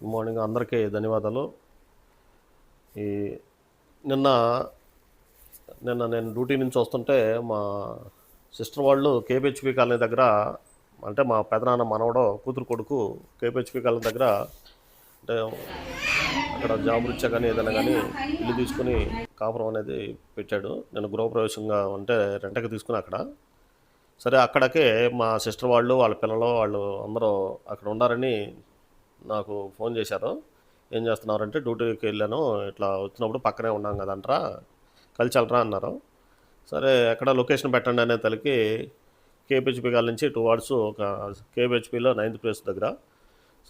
Good morning అందరికీ ధన్యవాదాలు. ఈ నిన్న నిన్న నేను డ్యూటీ నుంచి వస్తుంటే మా సిస్టర్ వాళ్ళు కేపీహెచ్పి కాలనీ దగ్గర, అంటే మా పెదనాన్న మనవడో కూతురు కొడుకు కేపీహెచ్పి కాలనీ దగ్గర, అంటే అక్కడ జాబ్ రీత్యా కానీ ఏదైనా కానీ ఇల్లు తీసుకుని కాపురం అనేది పెట్టాడు. నేను గృహప్రవేశంగా అంటే రెంటకి తీసుకుని అక్కడ సరే అక్కడికే మా సిస్టర్ వాళ్ళు వాళ్ళ పిల్లలు వాళ్ళు అందరూ అక్కడ ఉన్నారని నాకు ఫోన్ చేశారు. ఏం చేస్తున్నారంటే డ్యూటీకి వెళ్ళాను, ఇట్లా వచ్చినప్పుడు పక్కనే ఉన్నాం కదంట్రా, కలిసి వెళ్ళరా అన్నారు. సరే ఎక్కడ లొకేషన్ పెట్టండి అనే తలకి కేపీహెచ్పి కాల నుంచి 2 అవర్స్ ఒక కేపీహెచ్పిలో 9th ప్లేస్ దగ్గర,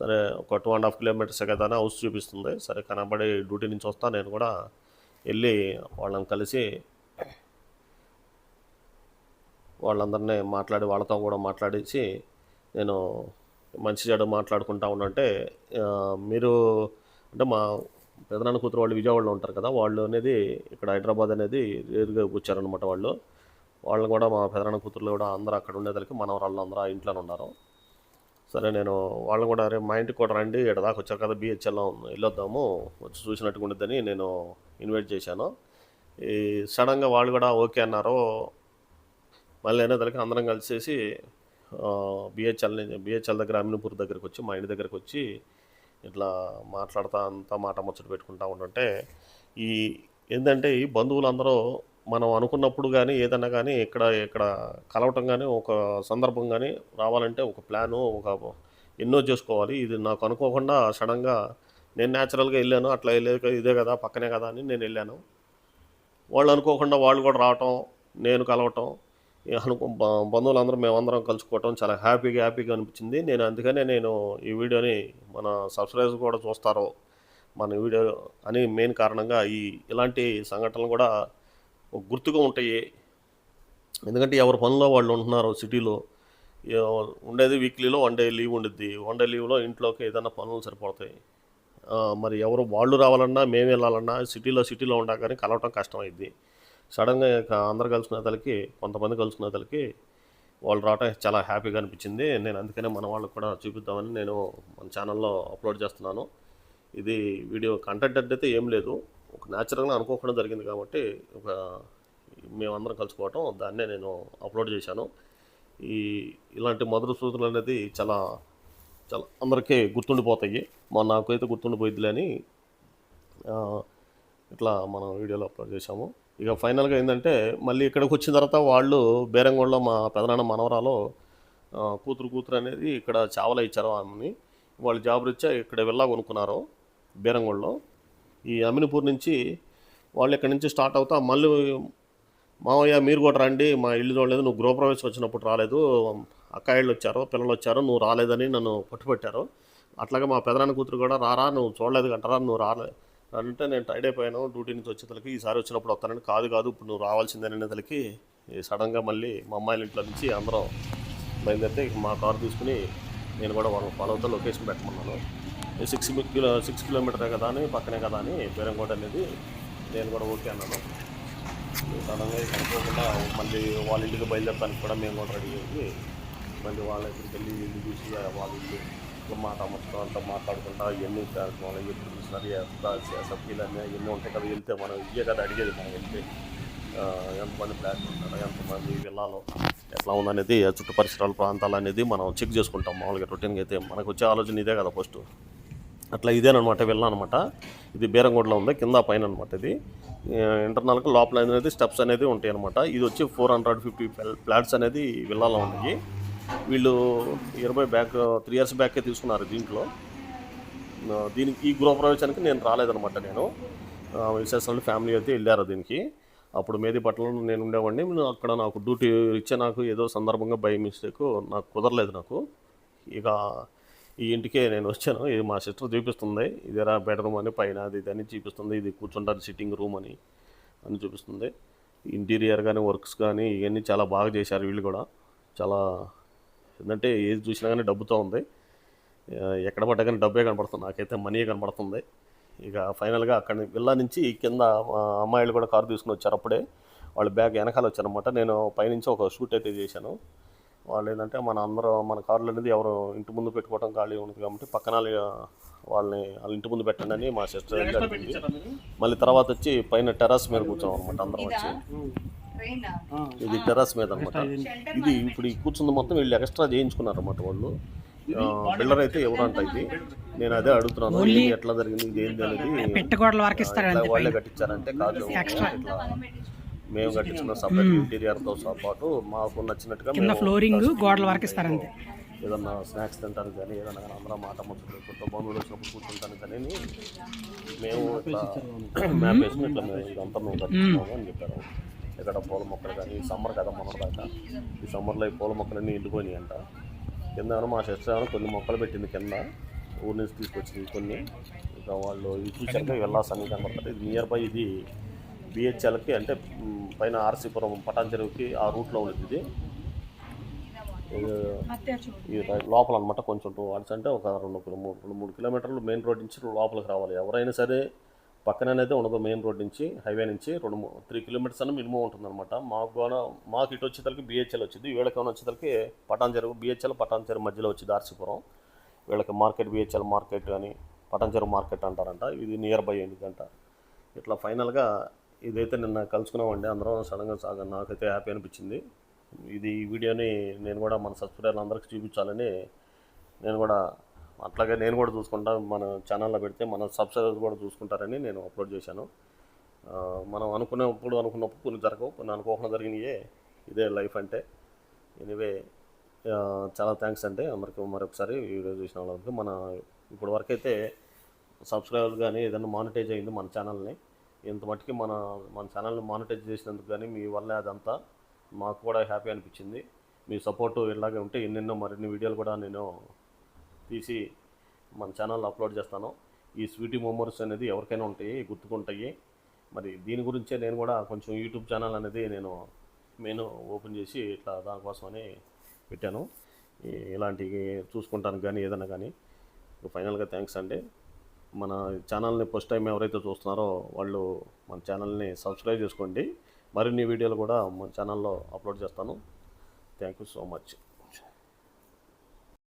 సరే ఒక 2.5 కిలోమీటర్స్ కదా అని హౌస్ చూపిస్తుంది. సరే కనబడి డ్యూటీ నుంచి వస్తా నేను కూడా వెళ్ళి వాళ్ళని కలిసి వాళ్ళందరినీ మాట్లాడి వాళ్ళతో కూడా మాట్లాడించి నేను మంచి చెడు మాట్లాడుకుంటా ఉన్నంటే మీరు అంటే మా పెదనాన్న కూతురు వాళ్ళు విజయవాడలో ఉంటారు కదా, వాళ్ళు అనేది ఇక్కడ హైదరాబాద్ అనేది రేరుగా వచ్చారనమాట. వాళ్ళని కూడా మా పెదనాన్న కూతురులు కూడా అందరూ అక్కడ ఉండేదానికి మనవరాళ్ళు అందరూ ఆ ఇంట్లోనే ఉన్నారు. సరే నేను వాళ్ళని కూడా రేపు మా ఇంటికి కూడా రండి, ఇక్కడ దాకా వచ్చారు కదా బిహెచ్ఎల్లో వెళ్ళొద్దాము, వచ్చి చూసినట్టుగా ఉండద్దని నేను ఇన్వైట్ చేశాను. ఈ సడన్గా వాళ్ళు కూడా ఓకే అన్నారు. మళ్ళీ అనేదానికి అందరం కలిసేసి బిహెచ్ఎల్ దగ్గర అమినపూర్ దగ్గరికి వచ్చి మా ఇంటి దగ్గరికి వచ్చి ఇట్లా మాట్లాడుతా అంతా మాట ముచ్చట పెట్టుకుంటా ఉంటుంటే ఈ ఏంటంటే ఈ బంధువులందరూ మనం అనుకున్నప్పుడు కానీ ఏదన్నా కానీ ఇక్కడ ఇక్కడ కలవటం కానీ ఒక సందర్భం కానీ రావాలంటే ఒక ప్లాను ఒక ఎన్నో చేసుకోవాలి. ఇది నాకు అనుకోకుండా సడన్గా నేను న్యాచురల్గా వెళ్ళాను, అట్లా వెళ్ళేది ఇదే కదా పక్కనే కదా అని నేను వెళ్ళాను. వాళ్ళు అనుకోకుండా వాళ్ళు కూడా రావటం, నేను కలవటం, బంధువులందరూ మేమందరం కలుసుకోవటం చాలా హ్యాపీగా అనిపించింది. నేను అందుకనే నేను ఈ వీడియోని మన సబ్స్క్రైబర్స్ కూడా చూస్తారో మన వీడియో అని మెయిన్ కారణంగా ఇలాంటి సంఘటనలు కూడా గుర్తుగా ఉంటాయి. ఎందుకంటే ఎవరి పనుల్లో వాళ్ళు ఉంటున్నారు సిటీలో, ఉండేది వీక్లీలో 1 డే లీవ్ ఉండిద్ది. 1 డే లీవ్లో ఇంట్లోకి ఏదైనా పనులు సరిపోతాయి. మరి ఎవరు వాళ్ళు రావాలన్నా మేము వెళ్ళాలన్నా సిటీలో ఉండా కానీ కలవటం కష్టమైద్ది. సడన్గా ఇక అందరు కలుసుకునే తలకి కొంతమంది కలుసుకునే తలకి వాళ్ళు రావటం చాలా హ్యాపీగా అనిపించింది. నేను అందుకనే మన వాళ్ళకి కూడా చూపిద్దామని నేను మన ఛానల్లో అప్లోడ్ చేస్తున్నాను. ఇది వీడియో కంటెంట్ అయితే ఏం లేదు, ఒక న్యాచురల్గా అనుకోకుండా జరిగింది కాబట్టి ఒక మేమందరం కలుసుకోవటం దాన్నే నేను అప్లోడ్ చేశాను. ఇలాంటి మధుర సూచనలు అనేది చాలా చాలా అందరికీ గుర్తుండిపోతాయి. నాకైతే గుర్తుండిపోయిద్దిలే అని ఇట్లా మనం వీడియోలో అప్లోడ్ చేశాము. ఇక ఫైనల్గా ఏంటంటే మళ్ళీ ఇక్కడికి వచ్చిన తర్వాత వాళ్ళు బేరంగూడలో మా పెదనాన్న మనవరాలో కూతురు అనేది ఇక్కడ చావలా ఇచ్చారు ఆమెని. వాళ్ళు జాబ్ రీత్యా ఇక్కడ వెళ్ళా కొనుక్కున్నారు బేరంగూడలో. ఈ అమినపూర్ నుంచి వాళ్ళు ఇక్కడి నుంచి స్టార్ట్ అవుతా మళ్ళీ మావయ్య మీరు కూడా రండి, మా ఇల్లు చూడలేదు, నువ్వు గృహప్రవేశం వచ్చినప్పుడు రాలేదు, అక్కాయిళ్ళు వచ్చారు పిల్లలు వచ్చారు నువ్వు రాలేదని నన్ను పట్టుబట్టారు. అట్లాగే మా పెదనాన్న కూతురు కూడా రారా నువ్వు చూడలేదు కంటారా, నువ్వు రాలే అంటే నేను టైడ్ అయిపోయాను డ్యూటీ నుంచి వచ్చేతలకి, ఈసారి వచ్చినప్పుడు వస్తానని. కాదు ఇప్పుడు నువ్వు రావాల్సిందేనే తలకి సడన్గా మళ్ళీ మా అమ్మాయిల ఇంట్లో నుంచి అందరం బయలుదేరితే మా కారు తీసుకుని నేను కూడా వాళ్ళని ఫాలో అవుతా లొకేషన్ పెట్టమన్నాను. 6 కిలోమీటరే కదా అని పక్కనే కదా అని బేరంకోట అనేది నేను కూడా ఓకే అన్నాను. సడన్గా అనుకోకుండా మళ్ళీ వాళ్ళ ఇంటికి బయలుదేరడానికి కూడా మేము కూడా రెడీ అయ్యి మళ్ళీ వాళ్ళ దగ్గరికి వెళ్ళి ఇల్లు చూసి వాళ్ళ ఇల్లు మాట మొత్తం అంతా మాట్లాడుకుంటా ఎన్ని కార్యక్రమాలు ఎప్పుడు చూసినారు సభ్యులు అన్నీ ఎన్ని ఉంటాయి కదా. వెళ్తే మనం ఇవే కదా అడిగేది, మనం వెళ్తే ఎంతమంది ప్లాన్స్ ఉంటారో ఎంతమంది వెళ్ళాలో ఎట్లా ఉందనేది చుట్టూ పరిసరాల ప్రాంతాలు అనేది మనం చెక్ చేసుకుంటాం. మామూలుగా రొటీన్గా అయితే మనకు వచ్చే ఆలోచన ఇదే కదా ఫస్ట్. అట్లా ఇదేనమాట వెళ్ళానమాట. ఇది బేరంగూడలో ఉంది, కింద పైన అనమాట. ఇది ఇంటర్నల్గా లోపల అనేది స్టెప్స్ అనేది ఉంటాయి అనమాట. ఇది వచ్చి 450 ఫ్లాట్స్ అనేది విల్లాలో ఉన్నాయి. వీళ్ళు 3 ఇయర్స్ బ్యాకే తీసుకున్నారు దీంట్లో. దీనికి ఈ గృహప్రవేశానికి నేను రాలేదనమాట. నేను విశేషాలు ఫ్యామిలీ అయితే వెళ్ళారు దీనికి. అప్పుడు మేదీపట్నంలో నేను ఉండేవాడిని. అక్కడ నాకు డ్యూటీ ఇచ్చే నాకు ఏదో సందర్భంగా బై మిస్టేక్ నాకు కుదరలేదు. నాకు ఇక ఈ ఇంటికే నేను వచ్చాను. ఇది మా సిస్టర్ చూపిస్తుంది, ఇదేరా బెడ్రూమ్ అని పైన అది అని చూపిస్తుంది, ఇది కూర్చుంటారు సిట్టింగ్ రూమ్ అని చూపిస్తుంది. ఇంటీరియర్ కానీ వర్క్స్ కానీ ఇవన్నీ చాలా బాగా చేశారు వీళ్ళు కూడా. చాలా ఏంటంటే ఏది చూసినా కానీ డబ్బుతో ఉంది, ఎక్కడ పడ్డా కానీ డబ్బే కనపడుతుంది, నాకైతే మనీ కనపడుతుంది. ఇక ఫైనల్గా అక్కడ విల్లా నుంచి కింద అమ్మాయిలు కూడా కారు తీసుకుని వచ్చారు. అప్పుడే వాళ్ళు బ్యాగ్ వెనకాల వచ్చారనమాట. నేను పైనుంచి ఒక షూట్ అయితే చేశాను. వాళ్ళు ఏంటంటే మన కారులు అనేది ఎవరు ఇంటి ముందు పెట్టుకోవడం ఖాళీ ఉంటుంది కాబట్టి పక్కన వాళ్ళ ఇంటి ముందు పెట్టండి అని మా సిస్టర్ అడిగింది. మళ్ళీ తర్వాత వచ్చి పైన టెర్రస్ మీద కూర్చోం అనమాట అందరం వచ్చి. ఇది టెర్రస్ మీద అనమాట. ఇది ఇప్పుడు ఈ కూర్చుంది మొత్తం వీళ్ళు ఎక్స్ట్రా చేయించుకున్నారు అనమాట వాళ్ళు. బిల్డర్ అయితే ఎవరంట ఇది, నేను అదే అడుగుతున్నాను ఎట్లా జరిగింది ఇది ఏంటి అనేది. వాళ్ళే కట్టించారంటే కాదు, ఇట్లా మేము కట్టించుకున్న సపరేట్ ఇంటీరియర్తో పాటు మాకు నచ్చినట్టుగా ఫ్లోరింగ్ గోడల వరకు ఇస్తారంతే. ఏదన్నా స్నాక్స్ తింటానికి కానీ ఏదన్నా కానీ అందరం మాట ముచ్చట్లు కొత్త బంధువులు వచ్చినప్పుడు కూర్చుంటానికి కానీ మేము ఇట్లా మ్యాప్ వేసుకుని ఇట్లా ఇదంతా మేము కట్టించుకున్నాము అని చెప్పారు. ఇక్కడ పూల మొక్కలు కానీ సమ్మర్ కదా మొన్నదాకా, ఈ సమ్మర్లో ఈ పూల మొక్కలన్నీ ఎండిపోయినాయి అంట. కింద మా సిస్టర్ కొన్ని మొక్కలు పెట్టింది కింద, ఊరి నుంచి తీసుకొచ్చింది కొన్ని. ఇంకా వాళ్ళు ఇది చూసాక వెళ్ళాల్సిన కనబడుతుంది. ఇది నియర్ బై ఇది బిహెచ్ఎల్కి అంటే పైన ఆర్సీపురం పటాన్ చెరువుకి ఆ రూట్లో ఉంది. ఇది లోపల అనమాట. కొంచెం 2 hours అంటే ఒక 2-3 కిలోమీటర్లు మెయిన్ రోడ్ నుంచి లోపలికి రావాలి. ఎవరైనా సరే పక్కనైతే ఉండదు, మెయిన్ రోడ్ నుంచి హైవే నుంచి 3 kilometers అని మినిమం ఉంటుందన్నమాట. మాకు ఇటు వచ్చేసరికి బిహెచ్ఎల్ వచ్చింది, వీళ్ళకి ఏమైనా వచ్చేసరికి పటాన్ చెరువు, బిహెచ్ఎల్ పటాన్ చెరువు మధ్యలో వచ్చింది ఆర్సీపురం. వీళ్ళకి మార్కెట్ బిహెచ్ఎల్ మార్కెట్ అని పటాన్ చెరువు మార్కెట్ అంటారంట. ఇది నియర్ బై ఎందుకంట. ఇట్లా ఫైనల్గా ఇదైతే నిన్న కలుసుకున్నామండి అందరం సడన్గా. నాకైతే హ్యాపీ అనిపించింది. ఈ వీడియోని నేను కూడా మన సబ్స్క్రైబర్లు అందరికీ చూపించాలని నేను కూడా, అట్లాగే నేను కూడా చూసుకుంటా, మన ఛానల్లో పెడితే మన సబ్స్క్రైబర్స్ కూడా చూసుకుంటారని నేను అప్లోడ్ చేశాను. మనం అనుకున్నప్పుడు కొన్ని జరగవు, కొన్ని అనుకోకుండా జరిగినాయే. ఇదే లైఫ్ అంటే. ఎనీవే చాలా థ్యాంక్స్ అంటే అందరికీ మరొకసారి వీడియో చూసిన వాళ్ళకి. ఇప్పటి వరకు అయితే సబ్స్క్రైబర్లు కానీ ఏదైనా మానిటైజ్ అయింది మన ఛానల్ని. ఇంత మట్టుకి మన ఛానల్ని మానిటైజ్ చేసినందుకు కానీ మీ వల్లే అదంతా మాకు కూడా హ్యాపీ అనిపించింది. మీ సపోర్టు ఇలాగే ఉంటే ఎన్నెన్నో మరిన్ని వీడియోలు కూడా నేను తీసి మన ఛానల్లో అప్లోడ్ చేస్తాను. ఈ స్వీటీ మెమోరీస్ అనేది ఎవరికైనా ఉంటాయి, గుర్తుకుంటాయి. మరి దీని గురించే నేను కూడా కొంచెం యూట్యూబ్ ఛానల్ అనేది నేను ఓపెన్ చేసి ఇట్లా దానికోసమని పెట్టాను. ఇలాంటివి చూసుకుంటాను కానీ ఏదైనా కానీ. ఫైనల్గా థ్యాంక్స్ అండి. మన ఛానల్ని ఫస్ట్ టైం ఎవరైతే చూస్తున్నారో వాళ్ళు మన ఛానల్ని సబ్స్క్రైబ్ చేసుకోండి. మరిన్ని వీడియోలు కూడా మన ఛానల్లో అప్లోడ్ చేస్తాను. Thank you so much.